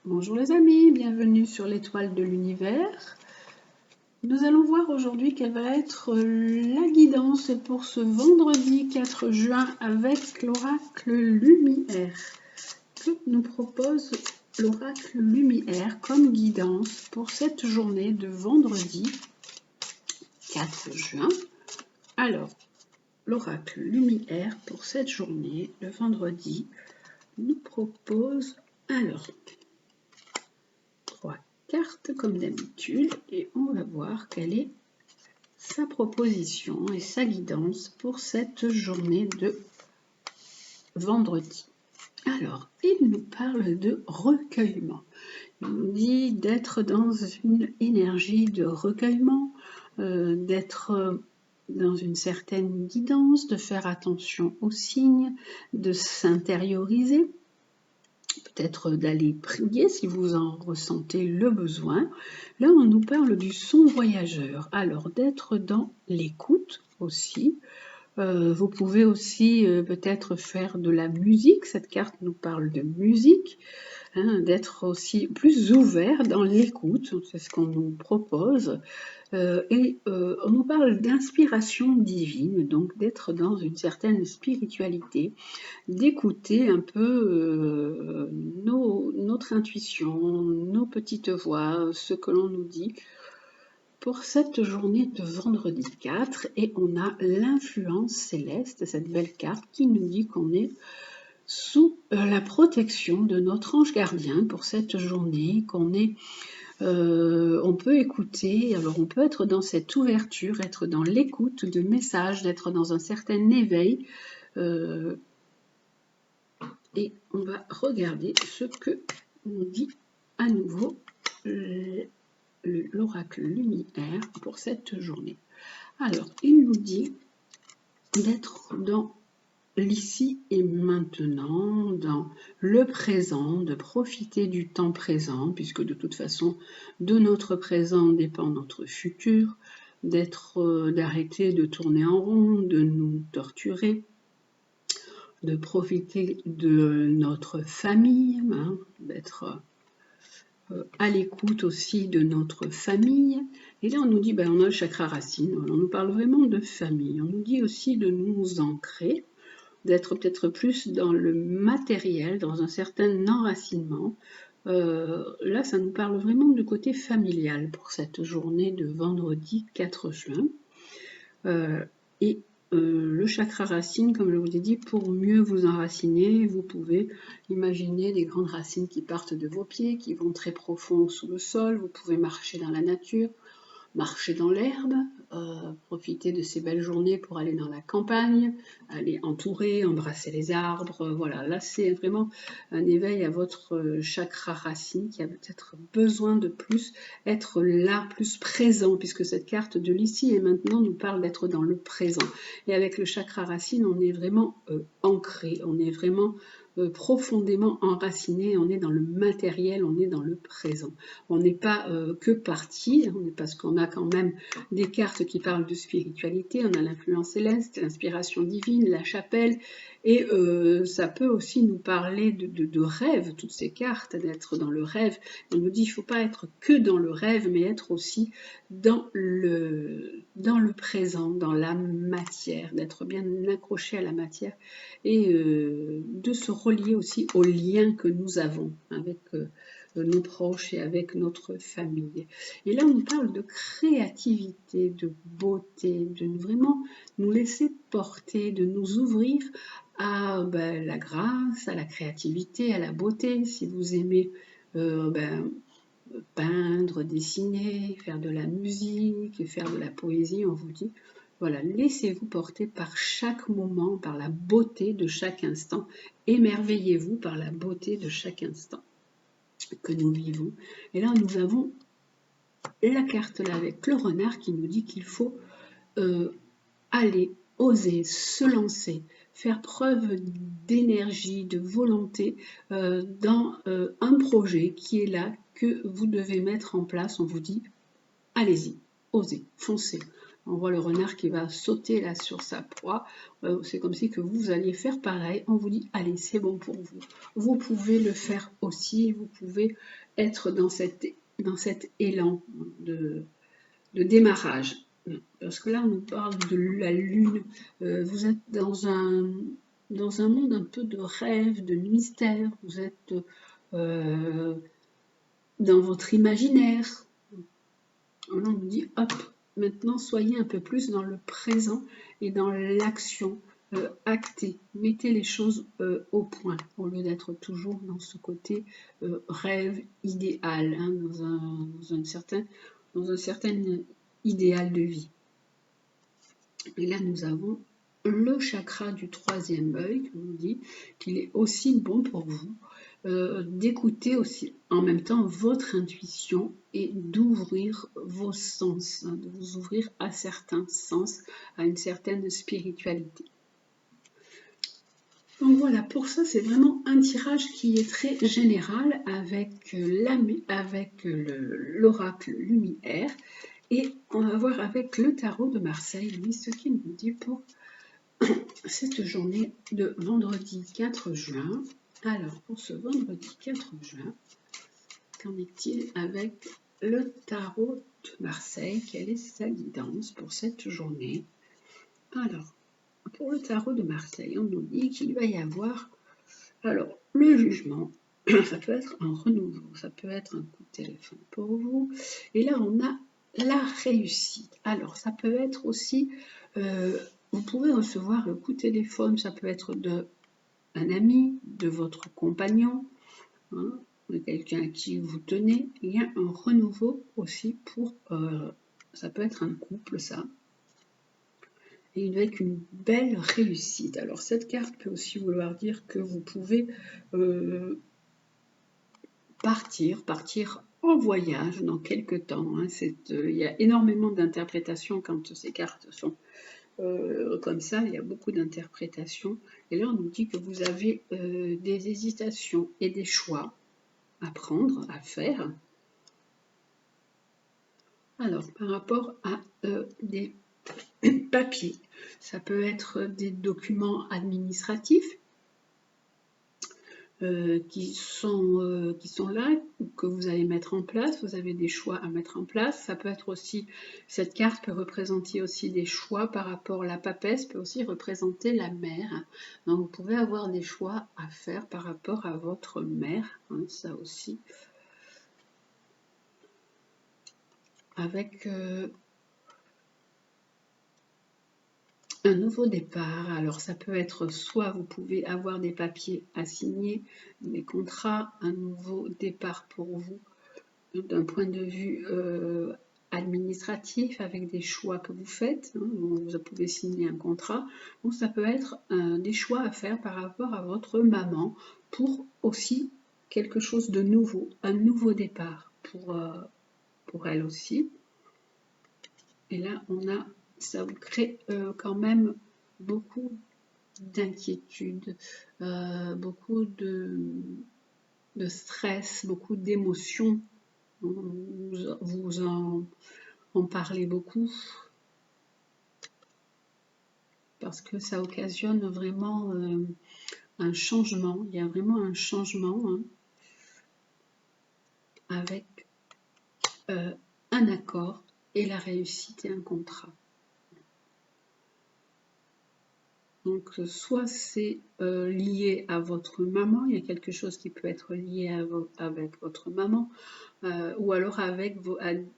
Bonjour les amis, bienvenue sur l'étoile de l'univers. Nous allons voir aujourd'hui quelle va être la guidance pour ce vendredi 4 juin avec l'oracle Lumière. Que nous propose l'oracle Lumière comme guidance pour cette journée de vendredi 4 juin? Alors, l'oracle Lumière pour cette journée, le vendredi, nous propose alors 3 cartes comme d'habitude et on va voir quelle est sa proposition et sa guidance pour cette journée de vendredi. Alors, il nous parle de recueillement. Il nous dit d'être dans une énergie de recueillement, d'être dans une certaine guidance, de faire attention aux signes, de s'intérioriser, peut-être d'aller prier si vous en ressentez le besoin. Là, on nous parle du son voyageur. Alors, d'être dans l'écoute aussi. Vous pouvez aussi peut-être faire de la musique. Cette carte nous parle de musique. D'être aussi plus ouvert dans l'écoute. C'est ce qu'on nous propose. On nous parle d'inspiration divine, donc d'être dans une certaine spiritualité, d'écouter un peu notre intuition, nos petites voix, ce que l'on nous dit pour cette journée de vendredi 4. Et on a l'influence céleste, cette belle carte qui nous dit qu'on est sous la protection de notre ange gardien pour cette journée, qu'on est on peut écouter, alors on peut être dans cette ouverture, être dans l'écoute de messages, d'être dans un certain éveil. Et on va regarder ce que nous dit à nouveau l'oracle Lumière pour cette journée. Alors, il nous dit d'être dans l'ici et maintenant, dans le présent, de profiter du temps présent, puisque de toute façon, de notre présent dépend notre futur, d'arrêter de tourner en rond, de nous torturer, de profiter de notre famille, d'être à l'écoute aussi de notre famille. Et là, on nous dit, on a le chakra racine, on nous parle vraiment de famille. On nous dit aussi de nous ancrer, d'être peut-être plus dans le matériel, dans un certain enracinement. Là, ça nous parle vraiment du côté familial pour cette journée de vendredi 4 juin. Le chakra racine, comme je vous l'ai dit, pour mieux vous enraciner, vous pouvez imaginer des grandes racines qui partent de vos pieds, qui vont très profond sous le sol. Vous pouvez marcher dans la nature, marcher dans l'herbe, profiter de ces belles journées pour aller dans la campagne, aller entourer, embrasser les arbres. Voilà, là c'est vraiment un éveil à votre chakra racine qui a peut-être besoin de plus être là, plus présent, puisque cette carte de l'ici et maintenant nous parle d'être dans le présent. Et avec le chakra racine, on est vraiment ancré, on est vraiment profondément enraciné, on est dans le matériel, on est dans le présent. On n'est pas que parti, parce qu'on a quand même des cartes qui parlent de spiritualité, on a l'influence céleste, l'inspiration divine, la chapelle, et ça peut aussi nous parler de rêve, toutes ces cartes, d'être dans le rêve. On nous dit qu'il ne faut pas être que dans le rêve, mais être aussi dans le présent, dans la matière, d'être bien accroché à la matière et de se relier aussi aux liens que nous avons avec nos proches et avec notre famille. Et là, on nous parle de créativité, de beauté, de vraiment nous laisser porter, de nous ouvrir à la grâce, à la créativité, à la beauté. Si vous aimez peindre, dessiner, faire de la musique, faire de la poésie, on vous dit, voilà, laissez-vous porter par chaque moment, par la beauté de chaque instant. Émerveillez-vous par la beauté de chaque instant que nous vivons. Et là, nous avons la carte là avec le renard qui nous dit qu'il faut aller, oser, se lancer, faire preuve d'énergie, de volonté dans un projet qui est là, que vous devez mettre en place. On vous dit, allez-y, osez, foncez. On voit le renard qui va sauter là sur sa proie. C'est comme si que vous alliez faire pareil. On vous dit, allez, c'est bon pour vous. Vous pouvez le faire aussi. Vous pouvez être dans cet élan de démarrage. Parce que là, on nous parle de la lune. Vous êtes dans un monde un peu de rêve, de mystère. Vous êtes dans votre imaginaire. On nous dit, hop, maintenant, soyez un peu plus dans le présent et dans l'action. Actez, mettez les choses au point, au lieu d'être toujours dans ce côté rêve idéal, hein, dans un certain idéal de vie. Et là, nous avons le chakra du troisième œil, qui nous dit qu'il est aussi bon pour vous d'écouter aussi en même temps votre intuition et d'ouvrir vos sens, hein, de vous ouvrir à certains sens, à une certaine spiritualité. Donc voilà, pour ça, c'est vraiment un tirage qui est très général avec l'oracle lumière. Et on va voir avec le tarot de Marseille, lui, ce qu'il nous dit pour cette journée de vendredi 4 juin. Alors, pour ce vendredi 4 juin, qu'en est-il avec le tarot de Marseille? Quelle est sa guidance pour cette journée? Alors, pour le tarot de Marseille, on nous dit qu'il va y avoir, alors, le jugement. Ça peut être un renouveau, ça peut être un coup de téléphone pour vous. Et là, on a la réussite. Alors, ça peut être aussi, vous pouvez recevoir le coup de téléphone, ça peut être d'un ami, de votre compagnon, hein, de quelqu'un à qui vous tenez. Il y a un renouveau aussi pour, ça peut être un couple, ça. Et avec une belle réussite. Alors, cette carte peut aussi vouloir dire que vous pouvez partir en voyage dans quelques temps. Hein. Il y a énormément d'interprétations quand ces cartes sont comme ça, il y a beaucoup d'interprétations. Et là, on nous dit que vous avez des hésitations et des choix à prendre, à faire. Alors, par rapport à des papiers, ça peut être des documents administratifs, qui sont là, que vous allez mettre en place, vous avez des choix à mettre en place. Ça peut être aussi, cette carte peut représenter aussi des choix par rapport, la papesse peut aussi représenter la mère. Donc vous pouvez avoir des choix à faire par rapport à votre mère, hein, ça aussi. Avec un nouveau départ. Alors ça peut être soit vous pouvez avoir des papiers à signer, des contrats, un nouveau départ pour vous d'un point de vue administratif avec des choix que vous faites. Hein, vous pouvez signer un contrat. Ou ça peut être des choix à faire par rapport à votre maman pour aussi quelque chose de nouveau, un nouveau départ pour elle aussi. Et là, ça vous crée quand même beaucoup d'inquiétude, beaucoup de stress, beaucoup d'émotions. Vous en parlez beaucoup parce que ça occasionne vraiment un changement. Il y a vraiment un changement, hein, avec un accord et la réussite et un contrat. Donc, soit c'est lié à votre maman, il y a quelque chose qui peut être lié avec votre maman, ou alors avec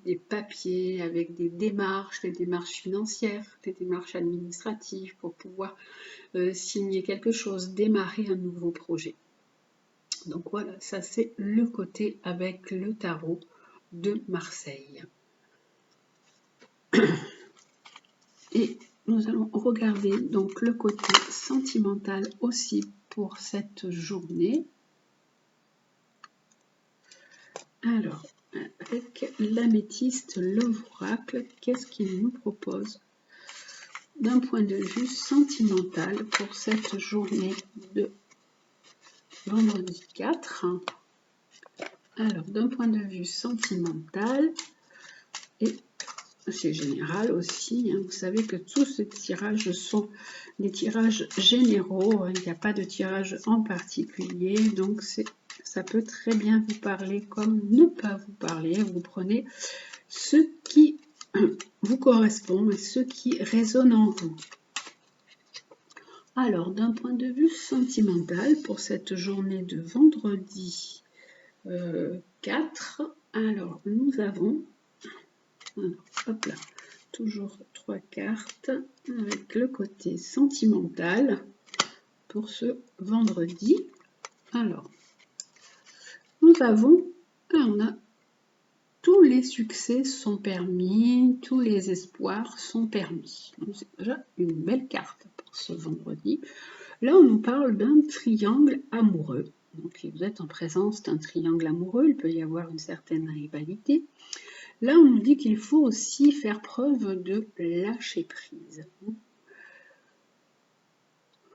des papiers, avec des démarches financières, des démarches administratives pour pouvoir signer quelque chose, démarrer un nouveau projet. Donc voilà, ça c'est le côté avec le tarot de Marseille. Et nous allons regarder donc le côté sentimental aussi pour cette journée. Alors, avec l'améthyste, l'oracle, qu'est-ce qu'il nous propose d'un point de vue sentimental pour cette journée de vendredi 4? Alors, d'un point de vue sentimental, et c'est général aussi. Hein. Vous savez que tous ces tirages sont des tirages généraux. Il n'y a pas de tirage en particulier. Donc, ça peut très bien vous parler comme ne pas vous parler. Vous prenez ce qui vous correspond et ce qui résonne en vous. Alors, d'un point de vue sentimental, pour cette journée de vendredi 4, alors nous avons, hop là, toujours 3 cartes avec le côté sentimental pour ce vendredi. Alors, nous avons, on a tous les succès sont permis, tous les espoirs sont permis. C'est déjà une belle carte pour ce vendredi. Là, on nous parle d'un triangle amoureux. Donc, vous êtes en présence d'un triangle amoureux, il peut y avoir une certaine rivalité. Là, on nous dit qu'il faut aussi faire preuve de lâcher prise.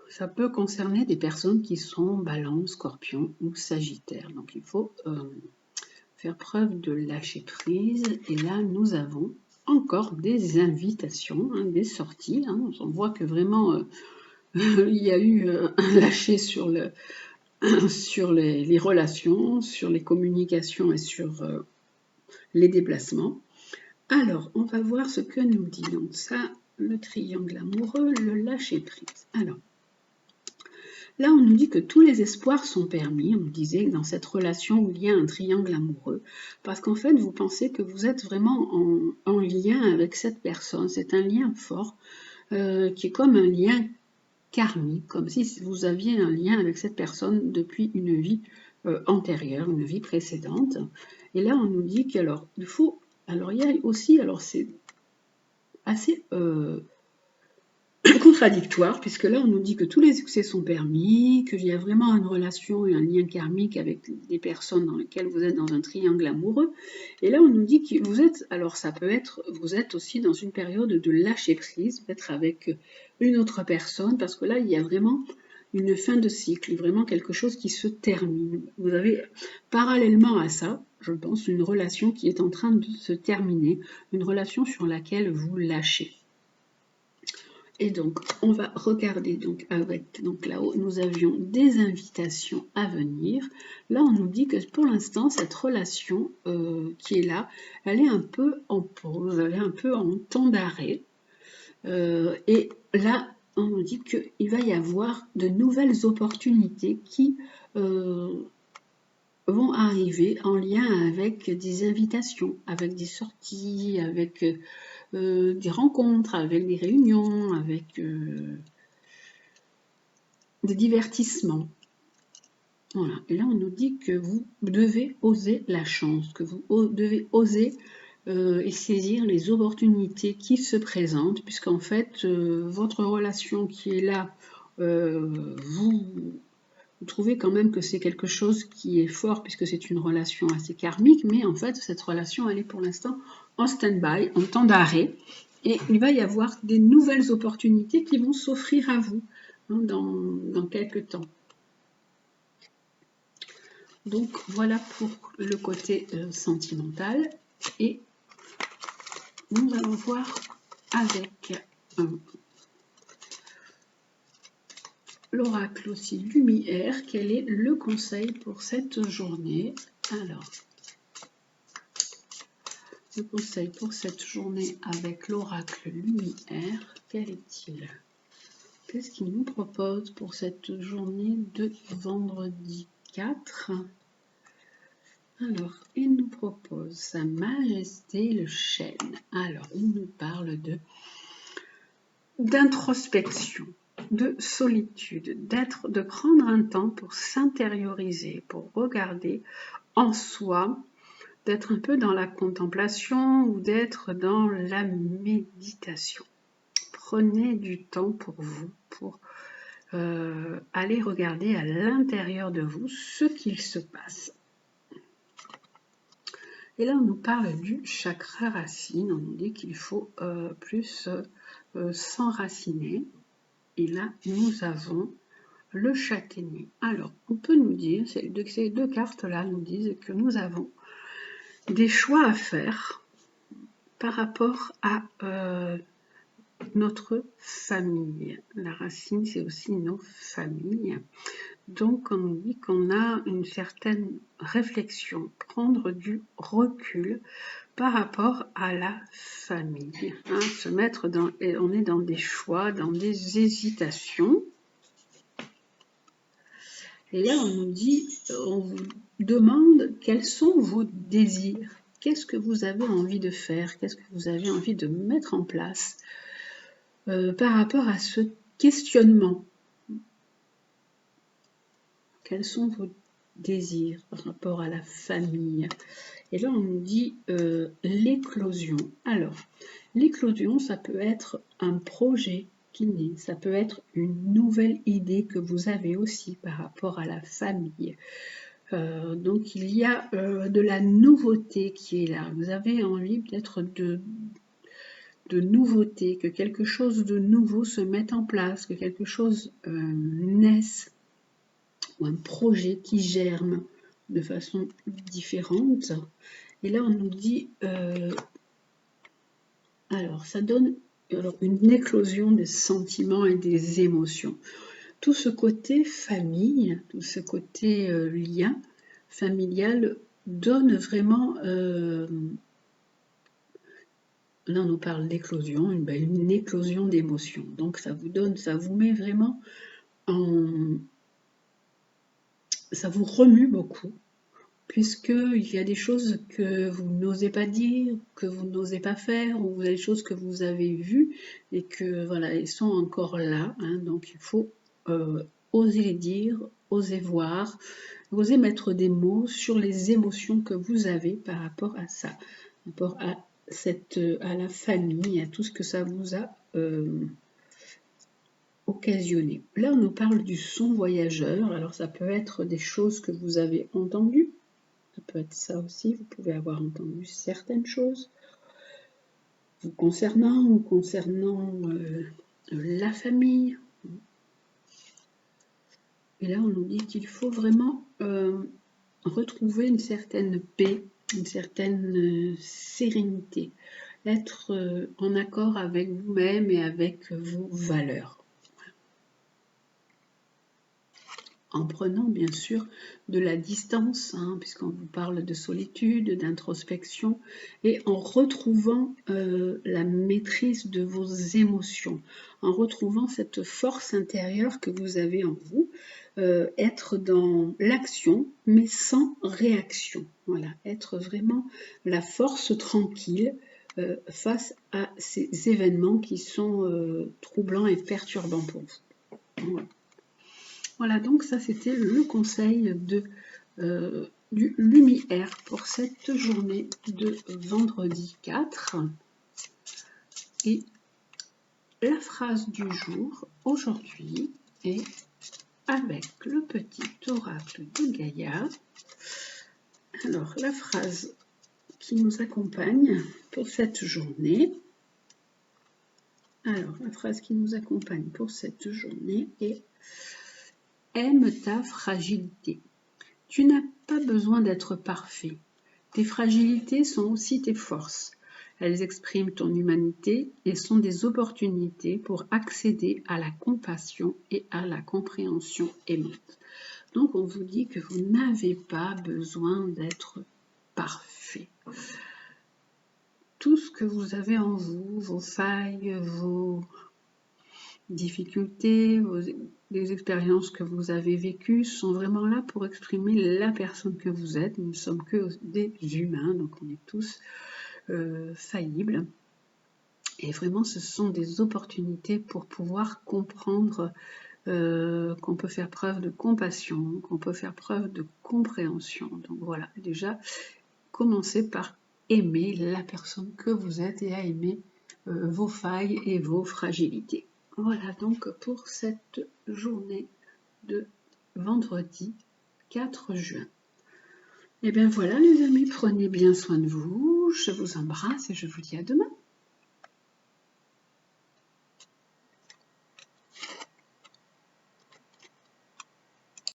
Ça peut concerner des personnes qui sont Balance, Scorpion ou Sagittaire. Donc, il faut faire preuve de lâcher prise. Et là, nous avons encore des invitations, hein, des sorties. Hein. On voit que vraiment, il y a eu un lâcher sur les relations, sur les communications et sur les déplacements. Alors, on va voir ce que nous dit. Donc ça, le triangle amoureux, le lâcher prise. Alors, là, on nous dit que tous les espoirs sont permis. On disait que dans cette relation où il y a un triangle amoureux, parce qu'en fait, vous pensez que vous êtes vraiment en lien avec cette personne. C'est un lien fort qui est comme un lien karmique, comme si vous aviez un lien avec cette personne depuis une vie antérieure, une vie précédente. Et là, on nous dit qu'alors, il faut... Alors, il y a aussi... Alors, c'est assez... contradictoire, puisque là on nous dit que tous les succès sont permis, qu'il y a vraiment une relation et un lien karmique avec des personnes dans lesquelles vous êtes dans un triangle amoureux, et là on nous dit que vous êtes, alors ça peut être, vous êtes aussi dans une période de lâcher prise, peut-être avec une autre personne, parce que là il y a vraiment une fin de cycle, vraiment quelque chose qui se termine. Vous avez parallèlement à ça, je pense, une relation qui est en train de se terminer, une relation sur laquelle vous lâchez. Et donc, on va regarder donc avec, donc là-haut, nous avions des invitations à venir. Là, on nous dit que pour l'instant, cette relation qui est là, elle est un peu en pause, elle est un peu en temps d'arrêt. Et là, on nous dit qu'il va y avoir de nouvelles opportunités qui vont arriver en lien avec des invitations, avec des sorties, avec... des rencontres, avec des réunions, avec des divertissements. Voilà. Et là, on nous dit que vous devez oser la chance, que vous devez oser et saisir les opportunités qui se présentent, puisqu'en fait, votre relation qui est là, vous trouvez quand même que c'est quelque chose qui est fort, puisque c'est une relation assez karmique, mais en fait, cette relation, elle est pour l'instant en stand-by, en temps d'arrêt, et il va y avoir des nouvelles opportunités qui vont s'offrir à vous hein, dans quelques temps. Donc voilà pour le côté sentimental, et nous allons voir avec l'oracle aussi Lumière quel est le conseil pour cette journée. Alors, le conseil pour cette journée avec l'oracle Lumière, quel est-il? Qu'est-ce qu'il nous propose pour cette journée de vendredi 4? Alors, il nous propose Sa Majesté le Chêne. Alors, il nous parle d'introspection, de solitude, de prendre un temps pour s'intérioriser, pour regarder en soi, d'être un peu dans la contemplation ou d'être dans la méditation. Prenez du temps pour vous, pour aller regarder à l'intérieur de vous ce qu'il se passe. Et là, on nous parle du chakra racine. On nous dit qu'il faut plus s'enraciner. Et là, nous avons le châtaignier. Alors, on peut nous dire, ces deux cartes-là nous disent que nous avons des choix à faire par rapport à notre famille. La racine, c'est aussi nos familles. Donc, on nous dit qu'on a une certaine réflexion, prendre du recul par rapport à la famille. Hein, se mettre dans, on est dans des choix, dans des hésitations. Et là, on nous dit, on vous demande quels sont vos désirs. Qu'est-ce que vous avez envie de faire? Qu'est-ce que vous avez envie de mettre en place par rapport à ce questionnement? Quels sont vos désirs par rapport à la famille? Et là, on nous dit l'éclosion. Alors, l'éclosion, ça peut être un projet qui naît, ça peut être une nouvelle idée que vous avez aussi par rapport à la famille. Donc, il y a de la nouveauté qui est là. Vous avez envie peut-être de nouveauté, que quelque chose de nouveau se mette en place, que quelque chose naisse, ou un projet qui germe de façon différente. Et là, on nous dit, alors, ça donne une éclosion des sentiments et des émotions. Tout ce côté famille, tout ce côté lien familial donne vraiment, là on nous parle d'éclosion, une éclosion d'émotions. Donc ça vous met vraiment en... Ça vous remue beaucoup, puisqu'il y a des choses que vous n'osez pas dire, que vous n'osez pas faire, ou des choses que vous avez vues et que voilà, elles sont encore là. Hein, donc il faut oser les dire, oser voir, oser mettre des mots sur les émotions que vous avez par rapport à ça, par rapport à la famille, à tout ce que ça vous a occasionné. Là, on nous parle du son voyageur. Alors, ça peut être des choses que vous avez entendues. Ça peut être ça aussi. Vous pouvez avoir entendu certaines choses vous concernant ou concernant la famille. Et là, on nous dit qu'il faut vraiment retrouver une certaine paix, une certaine sérénité, être en accord avec vous-même et avec vos valeurs. En prenant bien sûr de la distance, hein, puisqu'on vous parle de solitude, d'introspection, et en retrouvant la maîtrise de vos émotions, en retrouvant cette force intérieure que vous avez en vous, être dans l'action, mais sans réaction. Voilà, être vraiment la force tranquille face à ces événements qui sont troublants et perturbants pour vous. Voilà. Voilà, donc ça c'était le conseil du Lumière pour cette journée de vendredi 4. Et la phrase du jour aujourd'hui est avec le petit oracle de Gaïa. Alors la phrase qui nous accompagne pour cette journée. Alors la phrase qui nous accompagne pour cette journée est: aime ta fragilité. Tu n'as pas besoin d'être parfait. Tes fragilités sont aussi tes forces. Elles expriment ton humanité et sont des opportunités pour accéder à la compassion et à la compréhension aimante. Donc on vous dit que vous n'avez pas besoin d'être parfait. Tout ce que vous avez en vous, vos failles, vos difficultés, les expériences que vous avez vécues sont vraiment là pour exprimer la personne que vous êtes. Nous ne sommes que des humains, donc on est tous faillibles. Et vraiment, ce sont des opportunités pour pouvoir comprendre qu'on peut faire preuve de compassion, qu'on peut faire preuve de compréhension. Donc voilà, déjà, commencez par aimer la personne que vous êtes et à aimer vos failles et vos fragilités. Voilà donc pour cette journée de vendredi 4 juin. Et bien voilà les amis, prenez bien soin de vous, je vous embrasse et je vous dis à demain.